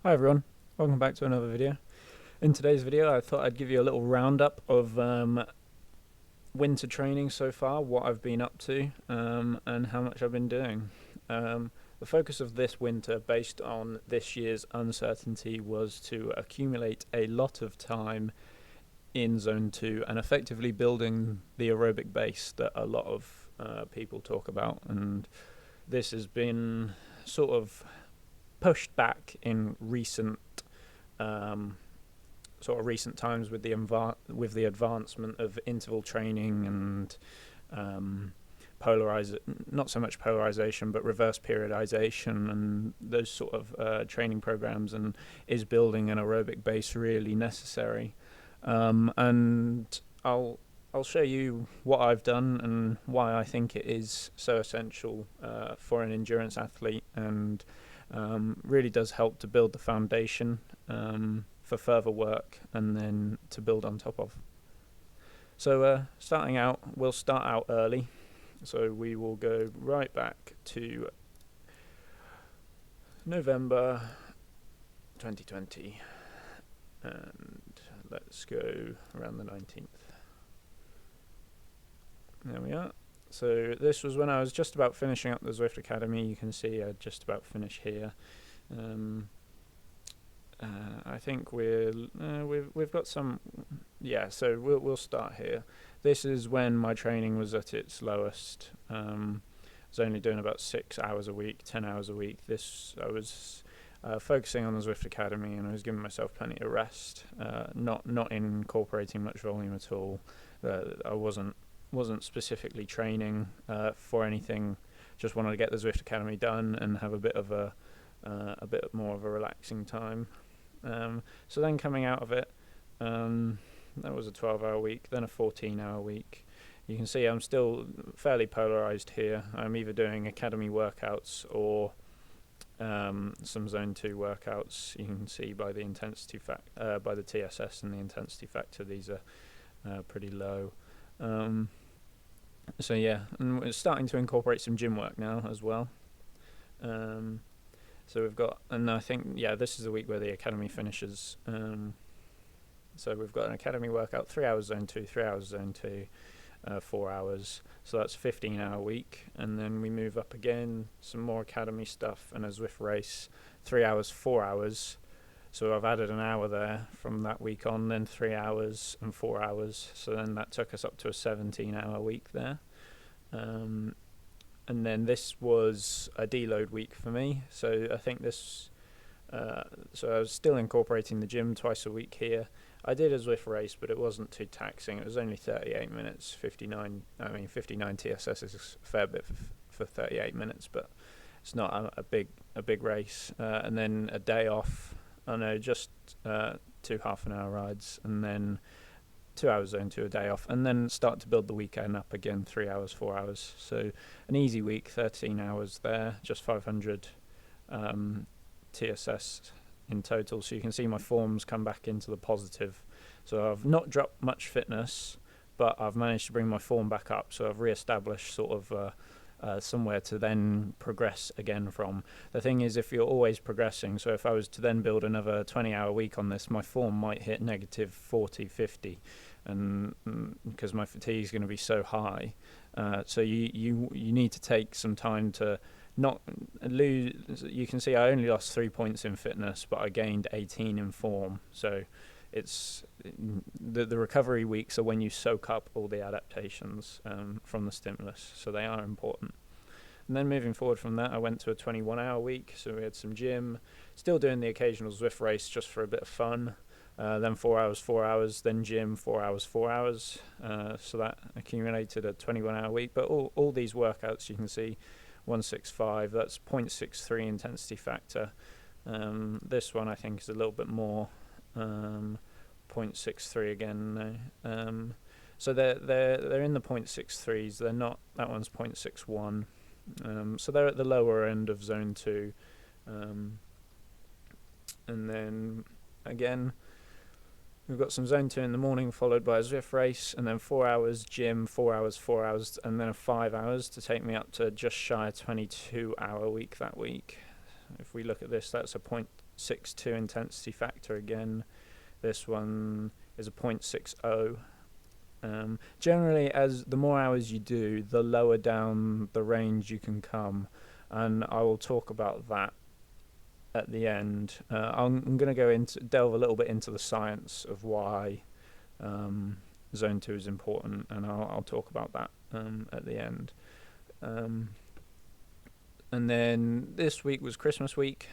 Hi everyone, welcome back to another video. In today's video I thought I'd give you a little roundup of winter training so far, what I've been up to and how much I've been doing. The focus of this winter, based on this year's uncertainty, was to accumulate a lot of time in Zone 2 and effectively building the aerobic base that a lot of people talk about, and this has been sort of pushed back in recent recent times with the advancement of interval training and not so much polarization but reverse periodization and those sort of training programs, and is building an aerobic base really necessary? And I'll show you what I've done and why I think it is so essential for an endurance athlete, and really does help to build the foundation for further work and then to build on top of. So starting out, we'll start out early. So we will go right back to November 2020 and let's go around the 19th. There we are. So this was when I was just about finishing up the Zwift Academy. You can see I just about finished here. I think we've got some. Yeah, so we'll start here. This is when my training was at its lowest. I was only doing about 6 hours a week, 10 hours a week. I was focusing on the Zwift Academy, and I was giving myself plenty of rest. Not incorporating much volume at all. I wasn't specifically training for anything. Just wanted to get the Zwift Academy done and have a bit more of a relaxing time. So then coming out of it, that was a 12-hour week, then a 14-hour week. You can see I'm still fairly polarized here. I'm either doing academy workouts or some Zone 2 workouts. You can see by the intensity by the TSS and the intensity factor, these are pretty low. So yeah, and we're starting to incorporate some gym work now as well. So we've got, and I think, yeah, this is the week where the academy finishes. So we've got an academy workout, 3 hours Zone 2, 3 hours Zone 2, 4 hours. So that's 15-hour week. And then we move up again, some more academy stuff and a Zwift race, 3 hours, 4 hours. So I've added an hour there from that week on, then 3 hours and 4 hours. So then that took us up to a 17-hour week there. And then this was a deload week for me. So I think this, so I was still incorporating the gym twice a week here. I did a Zwift race, but it wasn't too taxing. It was only 38 minutes, 59 TSS is a fair bit for 38 minutes, but it's not a big race. And then a day off. Just 2 half-an-hour rides, and then 2 hours Zone 2, a day off, and then start to build the weekend up again, 3 hours, 4 hours. So an easy week, 13 hours there, just 500 TSS in total. So you can see my form's come back into the positive. So I've not dropped much fitness, but I've managed to bring my form back up. So I've re-established sort of somewhere to then progress again from. The thing is, if you're always progressing, so if I was to then build another 20-hour week on this, my form might hit negative 40, 50, and because my fatigue is going to be so high. So you need to take some time to not lose. You can see I only lost 3 points in fitness, but I gained 18 in form. So it's the recovery weeks are when you soak up all the adaptations from the stimulus, so they are important. And then moving forward from that, I went to a 21-hour week, so we had some gym, still doing the occasional Zwift race just for a bit of fun, then 4 hours, 4 hours, then gym, 4 hours, 4 hours, so that accumulated a 21-hour week. But all these workouts, you can see 165, that's 0.63 intensity factor. This one I think is a little bit more, 0.63 again. So they're in the 0.63s. They're not. That one's 0.61. So they're at the lower end of Zone 2. And then again, we've got some Zone 2 in the morning, followed by a Zwift race, and then 4 hours gym, 4 hours, 4 hours, and then 5 hours to take me up to just shy of 22-hour week that week. If we look at this, that's a 0.62 intensity factor again. This one is a 0.60. Generally, as the more hours you do, the lower down the range you can come, and I will talk about that at the end. I'm going to delve a little bit into the science of why Zone 2 is important, and I'll talk about that at the end. And then this week was Christmas week,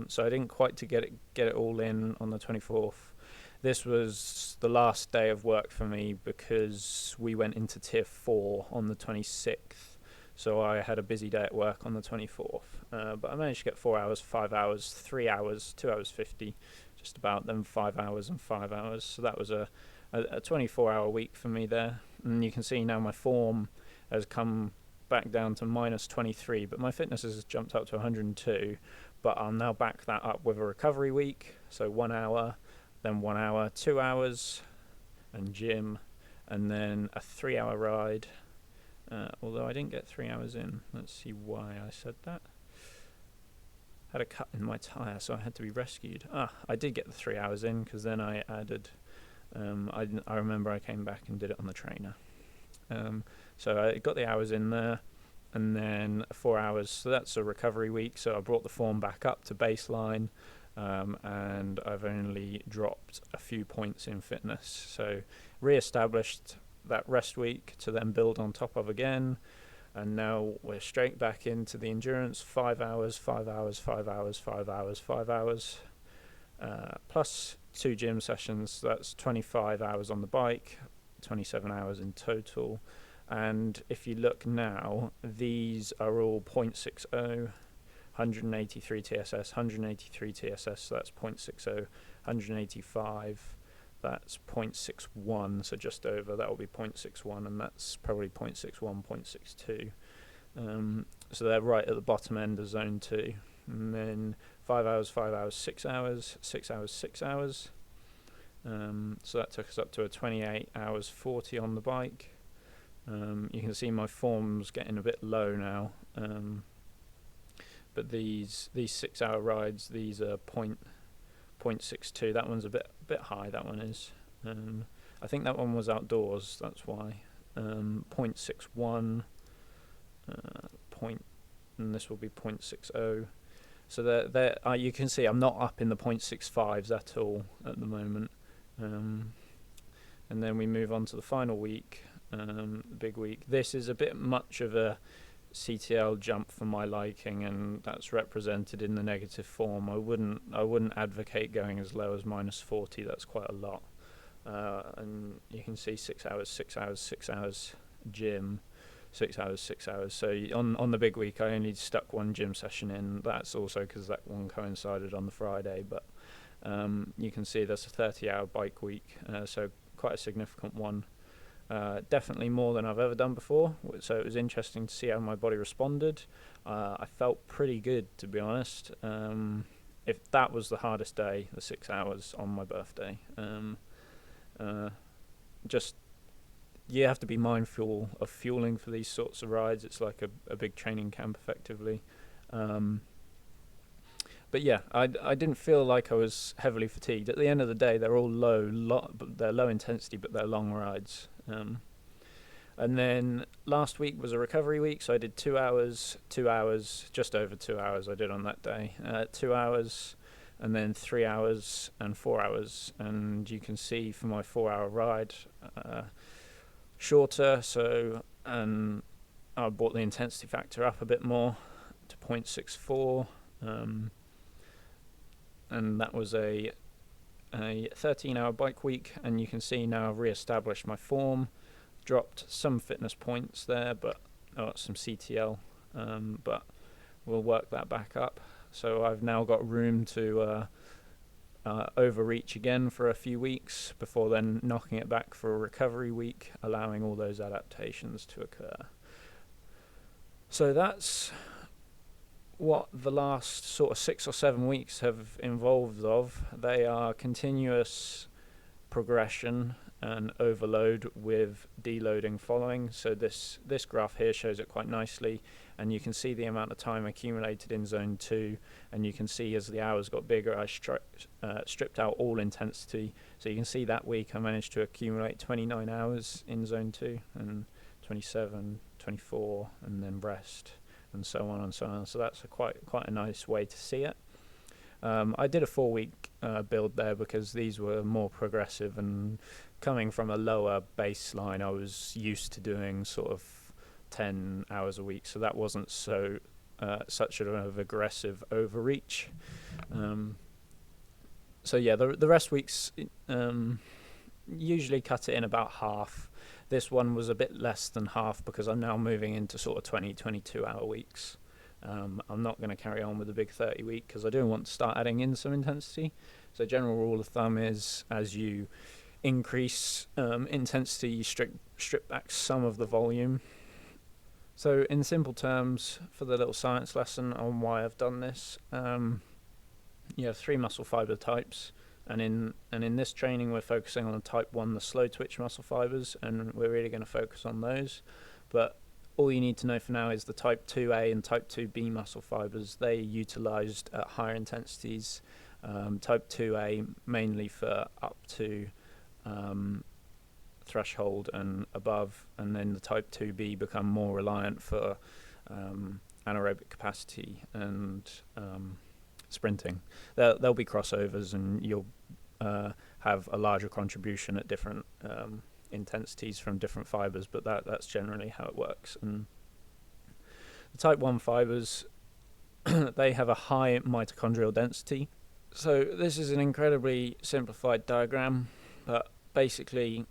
so I didn't quite to get it all in on the 24th. This was the last day of work for me because we went into Tier 4 on the 26th, so I had a busy day at work on the 24th. But I managed to get 4 hours, 5 hours, 3 hours, 2 hours 50, just about, then 5 hours and 5 hours. So that was a 24-hour week for me there. And you can see now my form has come back down to minus 23, but my fitness has jumped up to 102. But I'll now back that up with a recovery week, so 1 hour, then 1 hour, 2 hours, and gym, and then a 3-hour ride. Although I didn't get 3 hours in. Let's see why I said that. Had a cut in my tyre, so I had to be rescued. I did get the 3 hours in because then I added. I remember I came back and did it on the trainer. So I got the hours in there, and then 4 hours. So that's a recovery week. So I brought the form back up to baseline, and I've only dropped a few points in fitness. So re-established that rest week to then build on top of again. And now we're straight back into the endurance, 5 hours, 5 hours, 5 hours, 5 hours, 5 hours, plus 2 gym sessions. That's 25 hours on the bike, 27 hours in total. And if you look now, these are all 0.60, 183 TSS, 183 TSS, so that's 0.60, 185, that's 0.61, so just over, that will be 0.61, and that's probably 0.61, 0.62. So they're right at the bottom end of Zone 2. And then 5 hours, 5 hours, 6 hours, 6 hours, 6 hours. So that took us up to a 28 hours 40 on the bike. You can see my form's getting a bit low now. But these 6 hour rides, these are 0.62. That one's a bit high, that one is. I think that one was outdoors, that's why. 0.61, and this will be 0.60. So you can see I'm not up in the 0.65s at all at the moment. And then we move on to the final week, the big week. This is a bit much of a CTL jump for my liking, and that's represented in the negative form. I wouldn't advocate going as low as minus 40. That's quite a lot. And you can see 6 hours, 6 hours, 6 hours gym, 6 hours, 6 hours. So on the big week, I only stuck one gym session in. That's also because that one coincided on the Friday. But you can see there's a 30-hour bike week, so quite a significant one. Definitely more than I've ever done before, so it was interesting to see how my body responded. I felt pretty good, to be honest. If that was the hardest day, the 6 hours on my birthday, just you have to be mindful of fueling for these sorts of rides. It's like a big training camp, effectively. But yeah, I didn't feel like I was heavily fatigued. At the end of the day, they're all they're low intensity, but they're long rides. And then last week was a recovery week, so I did 2 hours, 2 hours, just over 2 hours I did on that day. 2 hours, and then 3 hours and 4 hours. And you can see for my 4-hour ride, shorter, and I brought the intensity factor up a bit more to 0.64. And that was a 13-hour bike week, and you can see now I've re-established my form, dropped some fitness points there, but some CTL, but we'll work that back up. So I've now got room to overreach again for a few weeks before then knocking it back for a recovery week, allowing all those adaptations to occur. So that's what the last sort of 6 or 7 weeks have involved of. They are continuous progression and overload with deloading following. So this graph here shows it quite nicely. and you can see the amount of time accumulated in zone 2, and you can see as the hours got bigger I stripped out all intensity, so you can see that week I managed to accumulate 29 hours in zone 2 and 27, 24, and then rest, and so on and so on. So that's quite a nice way to see it. I did a 4-week build there because these were more progressive, and coming from a lower baseline I was used to doing sort of 10 hours a week, so that wasn't such an aggressive overreach. So yeah, the rest weeks usually cut it in about half. This one was a bit less than half because I'm now moving into sort of 22 hour weeks. I'm not going to carry on with the big 30 week because I do want to start adding in some intensity. So general rule of thumb is, as you increase intensity, you strip back some of the volume. So in simple terms, for the little science lesson on why I've done this, you have 3 muscle fiber types, and in this training we're focusing on type 1, the slow twitch muscle fibers, and we're really going to focus on those. But all you need to know for now is the type 2A and type 2B muscle fibers. They are utilized at higher intensities. Type 2A mainly for up to threshold and above, and then the type 2B become more reliant for anaerobic capacity and sprinting. There'll be crossovers, and you'll have a larger contribution at different intensities from different fibers, but that's generally how it works. And the type 1 fibers, they have a high mitochondrial density. So this is an incredibly simplified diagram, but basically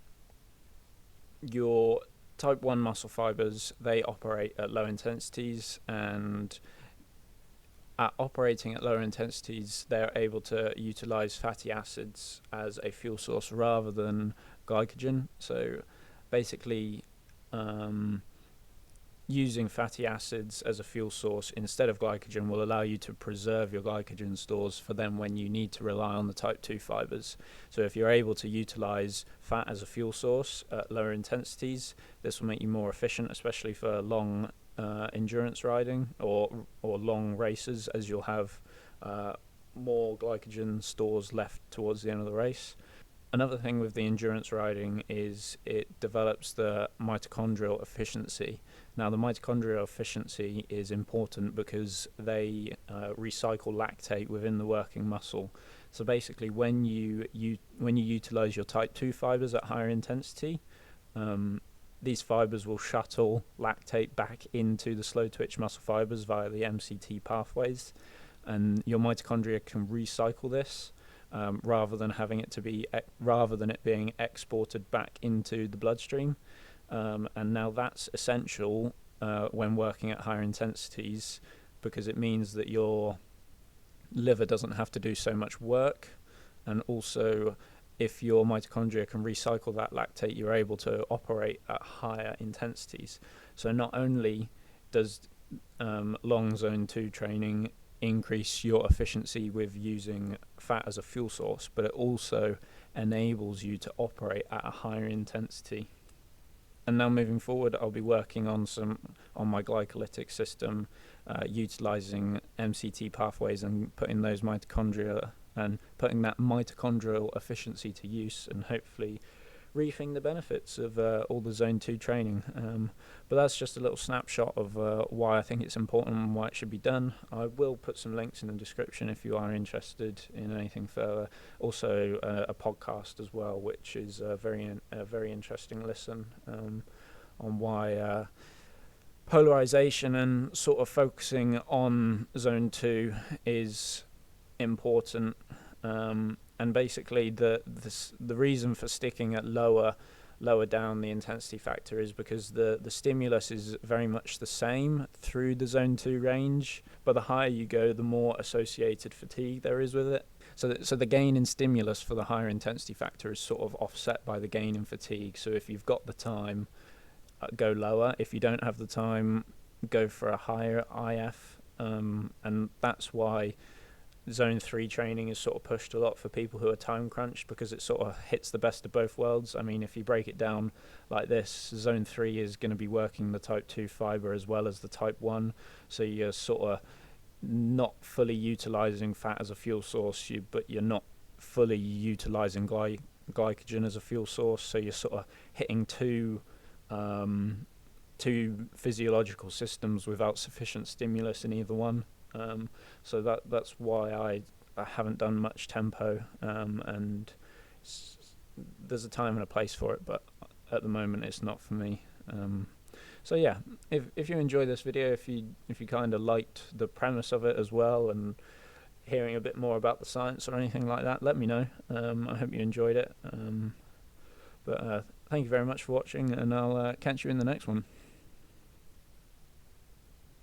your type 1 muscle fibers, they operate at low intensities, and at operating at lower intensities they're able to utilize fatty acids as a fuel source rather than glycogen. So basically using fatty acids as a fuel source instead of glycogen will allow you to preserve your glycogen stores for then when you need to rely on the type 2 fibers. So if you're able to utilize fat as a fuel source at lower intensities, this will make you more efficient, especially for long endurance riding or long races, as you'll have more glycogen stores left towards the end of the race. Another thing with the endurance riding is it develops the mitochondrial efficiency. Now, the mitochondrial efficiency is important because they recycle lactate within the working muscle. So basically, when you utilize your type 2 fibers at higher intensity, these fibers will shuttle lactate back into the slow twitch muscle fibers via the MCT pathways, and your mitochondria can recycle this rather than it being exported back into the bloodstream. And now that's essential when working at higher intensities, because it means that your liver doesn't have to do so much work, and also if your mitochondria can recycle that lactate, you're able to operate at higher intensities. So not only does long zone 2 training increase your efficiency with using fat as a fuel source, but it also enables you to operate at a higher intensity. And now moving forward, I'll be working on my glycolytic system, utilizing MCT pathways and putting those mitochondria and putting that mitochondrial efficiency to use, and hopefully reaping the benefits of all the zone 2 training. But that's just a little snapshot of why I think it's important and why it should be done. I will put some links in the description if you are interested in anything further. Also a podcast as well, which is a very interesting listen on why polarization and sort of focusing on zone 2 is important. And basically the reason for sticking at lower down the intensity factor is because the stimulus is very much the same through the zone 2 range, but the higher you go, the more associated fatigue there is with it. So the gain in stimulus for the higher intensity factor is sort of offset by the gain in fatigue. So if you've got the time, go lower. If you don't have the time, go for a higher IF. And that's why zone 3 training is sort of pushed a lot for people who are time crunched, because it sort of hits the best of both worlds. I mean, if you break it down like this, zone 3 is going to be working the type 2 fiber as well as the type 1, so you're sort of not fully utilizing fat as a fuel source, but you're not fully utilizing glycogen as a fuel source, so you're sort of hitting two physiological systems without sufficient stimulus in either one. So that's why I haven't done much tempo, and there's a time and a place for it, but at the moment it's not for me. So yeah, if you enjoy this video, if you kind of liked the premise of it as well, and hearing a bit more about the science or anything like that, let me know. I hope you enjoyed it. But thank you very much for watching, and I'll catch you in the next one.